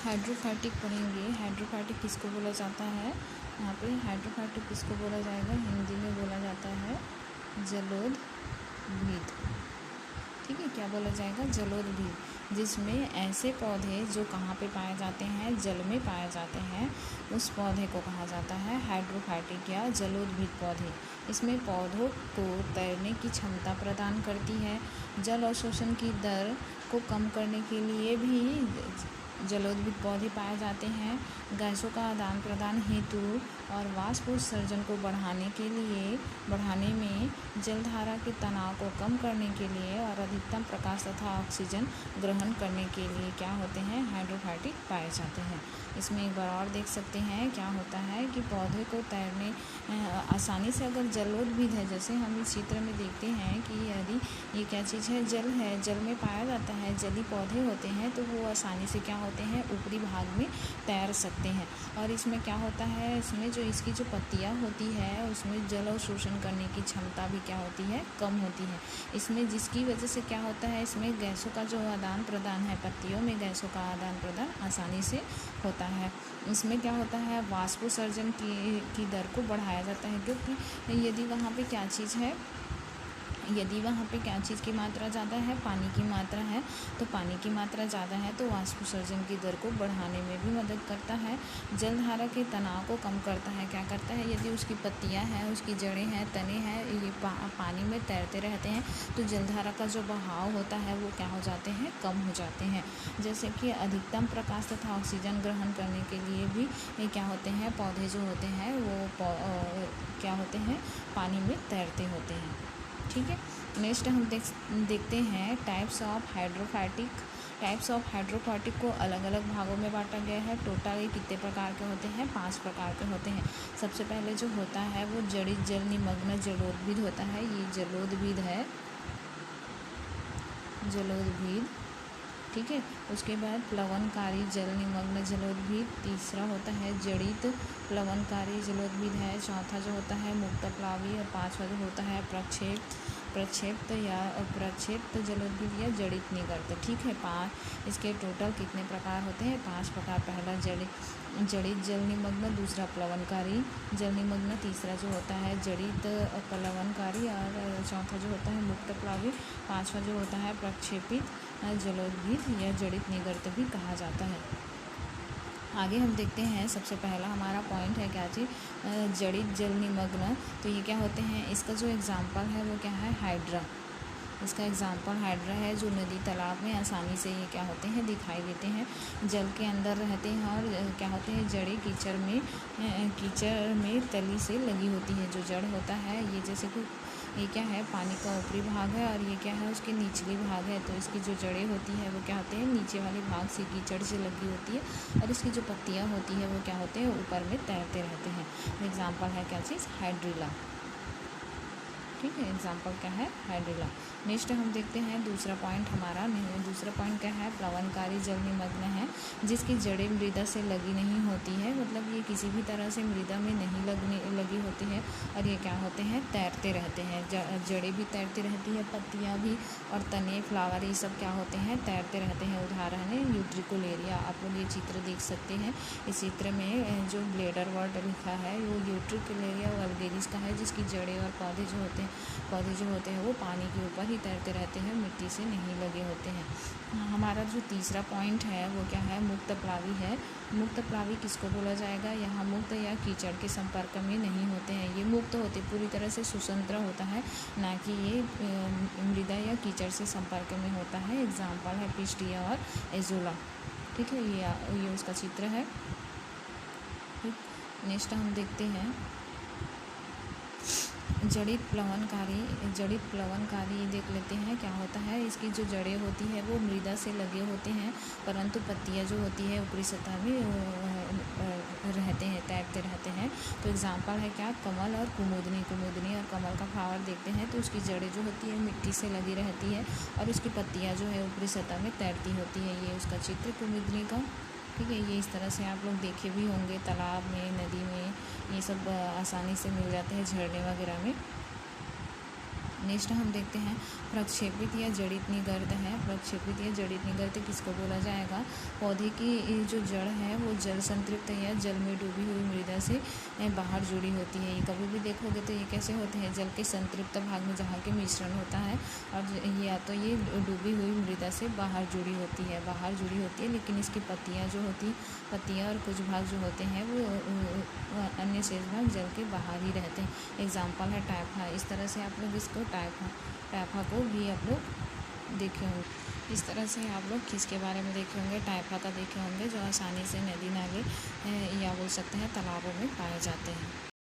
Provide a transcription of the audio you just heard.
हाइड्रोफैटिक पढ़ेंगे। हाइड्रोफैटिक किसको बोला जाता है? यहाँ पे हाइड्रोफैटिक किसको बोला जाएगा? हिंदी में बोला जाता है जलोदभिद। ठीक है, क्या बोला जाएगा? जलोदभिद। जिसमें ऐसे पौधे जो कहाँ पे पाए जाते हैं? जल में पाए जाते हैं, उस पौधे को कहा जाता है हाइड्रोफैटिक या जलोदभिद पौधे। इसमें पौधों को तैरने की क्षमता प्रदान करती है। जल अवशोषण की दर को कम करने के लिए भी जलोदभिद पौधे पाए जाते हैं। गैसों का आदान प्रदान हेतु और वाष्प उत्सर्जन को बढ़ाने में, जलधारा के तनाव को कम करने के लिए और अधिकतम प्रकाश तथा ऑक्सीजन ग्रहण करने के लिए क्या होते हैं? हाइड्रोफैटिक पाए जाते हैं। इसमें एक बार और देख सकते हैं क्या होता है कि पौधे को तैरने आसानी से, अगर जलोदभिद है, जैसे हम इस चित्र में देखते हैं कि यदि ये क्या चीज़ है? जल है, जल में पाया जाता है, जली पौधे होते हैं, तो वो आसानी से क्या होते हैं? ऊपरी भाग में तैर सकते हैं। और इसमें क्या होता है? इसमें जो इसकी जो पत्तियाँ होती है उसमें जल अवशोषण करने की क्षमता भी क्या होती है? कम होती है। इसमें जिसकी वजह से क्या होता है? इसमें गैसों का जो आदान प्रदान है, पत्तियों में गैसों का आदान प्रदान आसानी से होता है। इसमें क्या होता है? वाष्पोत्सर्जन की दर को बढ़ाया जाता है, क्योंकि यदि वहाँ पे क्या चीज़ है, यदि वहाँ पे क्या चीज़ की मात्रा ज़्यादा है? पानी की मात्रा है। तो पानी की मात्रा ज़्यादा है तो वाष्पोत्सर्जन की दर को बढ़ाने में भी मदद करता है। जलधारा के तनाव को कम करता है। क्या करता है? यदि उसकी पत्तियाँ हैं, उसकी जड़ें हैं, तने हैं, ये पानी में तैरते रहते हैं, तो जलधारा का जो बहाव होता है वो क्या हो जाते हैं? कम हो जाते हैं। जैसे कि अधिकतम प्रकाश तथा ऑक्सीजन ग्रहण करने के लिए भी ये क्या होते हैं? पौधे जो होते हैं वो क्या होते हैं? पानी में तैरते होते हैं। ठीक है, नेक्स्ट हम देखते हैं टाइप्स ऑफ हाइड्रोफैटिक। टाइप्स ऑफ हाइड्रोफैटिक को अलग अलग भागों में बांटा गया है। टोटल ये कितने प्रकार के होते हैं? 5 प्रकार के होते हैं। सबसे पहले जो होता है वो जड़ित जल निमग्न जलोदभिद होता है। ये जलोदभिद है, जलोदभिद। ठीक है, उसके बाद प्लवनकारी जल निमग्न जलोदभिद। तीसरा होता है जड़ित प्लवनकारी जलोदभिद है। चौथा जो होता है मुक्तप्लावी। और पांचवा जो होता है प्रक्षेप्त जलोदभिद या जड़ित निगर्त। ठीक है, इसके टोटल कितने प्रकार होते हैं? 5 प्रकार। पहला जड़ित जल निमग्न, दूसरा प्लवनकारी जल निमग्न, तीसरा जो होता है जड़ित प्लवनकारी, और चौथा जो होता है मुक्तप्लावी, पांचवा जो होता है प्रक्षेपित जलोदभिद या जड़ित निगर्त भी कहा जाता है। आगे हम देखते हैं, सबसे पहला हमारा पॉइंट है क्या चीज़? जड़ित जल निमग्न। तो ये क्या होते हैं? इसका जो एग्जाम्पल है वो क्या है? हाइड्रा। इसका एग्जाम्पल हाइड्रा है, जो नदी तालाब में आसानी से ये क्या होते हैं? दिखाई देते हैं, जल के अंदर रहते हैं और क्या होते हैं? जड़ें कीचड़ में तली से लगी होती है। जो जड़ होता है ये, जैसे कि ये क्या है? पानी का ऊपरी भाग है और ये क्या है? उसके निचली भाग है। तो इसकी जो जड़ें होती है वो क्या होते हैं? नीचे वाले भाग से कीचड़ से लगी होती है, और इसकी जो पत्तियाँ होती है वो क्या होते हैं? ऊपर में तैरते रहते हैं। एग्जाम्पल है क्या चीज़? हाइड्रिला। ठीक है, एग्जाम्पल क्या है? हाइड्रिला। नेक्स्ट हम देखते हैं दूसरा पॉइंट हमारा। दूसरा पॉइंट क्या है? प्लवनकारी जल निमग्न है, जिसकी जड़ें मृदा से लगी नहीं होती है, मतलब ये किसी भी तरह से मृदा में नहीं लगी होती है, और ये क्या होते हैं? तैरते रहते हैं। जड़ें भी तैरती रहती है, पत्तियाँ भी, और तने, फ्लावर, ये सब क्या होते हैं? तैरते रहते हैं। उदाहरण है यूट्रिकुलेरिया। आप लोग ये चित्र देख सकते हैं। इस चित्र में जो ब्लेडर वर्ड लिखा है वो यूट्रिकुलेरिया वल्गेरिस का है, जिसकी जड़ें और पौधे जो होते हैं वो पानी के ऊपर ही तैरते रहते हैं, मिट्टी से नहीं लगे होते हैं। हमारा जो तीसरा पॉइंट है वो क्या है? मुक्तप्लावी है। मुक्तप्लावी किसको बोला जाएगा? यहाँ मुक्त या कीचड़ के संपर्क में नहीं होते हैं। ये मुक्त होते, पूरी तरह से स्वतंत्र होता है, ना कि ये मृदा या कीचड़ से संपर्क में होता है। एग्जाम्पल है पिस्टिया और एजोला। ठीक है, ये उसका चित्र है। नेक्स्ट हम देखते हैं जड़ित प्लवनकारी देख लेते हैं क्या होता है। इसकी जो जड़ें होती है वो मृदा से लगे होते हैं, परंतु पत्तियां जो होती है ऊपरी सतह में रहते हैं, तैरते रहते हैं। तो एग्जाम्पल है क्या? कमल और कुमुदनी और कमल का फ्लावर देखते हैं तो उसकी जड़ें जो होती है मिट्टी से लगी रहती है, और उसकी पत्तियाँ जो है ऊपरी सतह में तैरती होती है। ये उसका चित्र कुमुदनी का। ठीक है, ये इस तरह से आप लोग देखे भी होंगे, तालाब में, नदी में, ये सब आसानी से मिल जाते हैं, झरने वगैरह में। नेक्स्ट हम देखते हैं प्रक्षेपित या जड़ित निगर्त है। प्रक्षेपित या जड़ित निगर्त किसको बोला जाएगा? पौधे की जो जड़ है वो जल संतृप्त या जल में डूबी हुई मृदा से बाहर जुड़ी होती है। ये कभी भी देखोगे तो ये कैसे होते हैं? जल के संतृप्त भाग में जहाँ के मिश्रण होता है और या तो ये डूबी हुई मृदा से बाहर जुड़ी होती है, लेकिन इसकी पत्तियाँ जो होती पत्तियाँ और कुछ भाग जो होते हैं वो अन्य शेष भाग जल के बाहर ही रहते हैं। एग्जाम्पल है टाइफा। इस तरह से आप लोग इसको टाइफा को भी आप लोग देखे होंगे। इस तरह से आप लोग किसके बारे में देखे होंगे? टाइफा का देखे होंगे, जो आसानी से नदी नाले या बोल सकते हैं तालाबों में पाए जाते हैं।